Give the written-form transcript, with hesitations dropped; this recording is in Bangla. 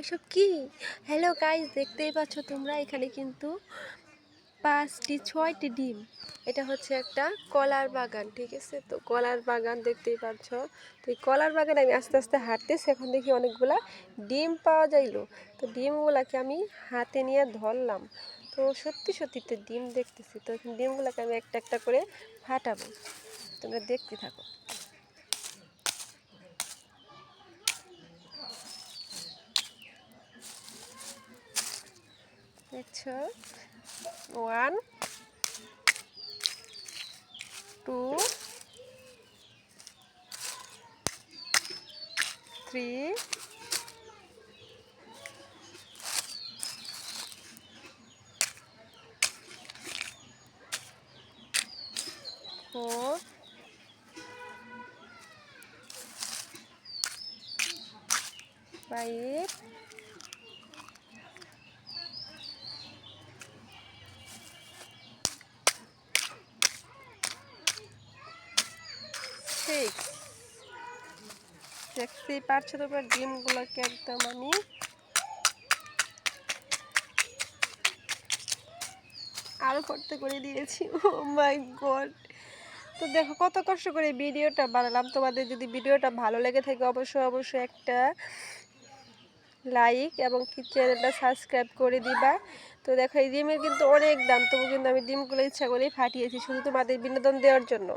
এসব কি? হ্যালো গাইস, দেখতেই পাচ্ছ তোমরা এখানে কিন্তু 5টি 6টি ডিম। এটা হচ্ছে একটা কলার বাগান, ঠিক আছে? তো কলার বাগান দেখতেই পাচ্ছ। তো এই কলার বাগানে আমি আস্তে আস্তে হাঁটতেছি, এখন দেখি অনেকগুলা ডিম পাওয়া যাইলো। তো ডিমগুলাকে আমি হাতে নিয়ে ধরলাম। তো সত্যি সত্যি তো ডিম দেখতেছি। তো এখন ডিমগুলোকে আমি একটা একটা করে ফাটাবো, তোমরা দেখতে থাকো। দেখছো, 1 2 3 4 5 6। দেখতেই পাচ্ছ তোমরা ডিমগুলোকে একদম আমি আরো ভর্তি করে দিয়েছি। ও মাই গড! তো দেখো কত কষ্ট করে ভিডিওটা বানালাম। তোমাদের যদি ভিডিওটা ভালো লেগে থাকে অবশ্যই একটা লাইক এবং চ্যানেলটা সাবস্ক্রাইব করে দিবা। তো দেখো এই ডিমের কিন্তু অনেক দাম, তবু কিন্তু আমি ডিমগুলো ইচ্ছা করেই ফাটিয়েছি শুধু তোমাদের বিনোদন দেওয়ার জন্য।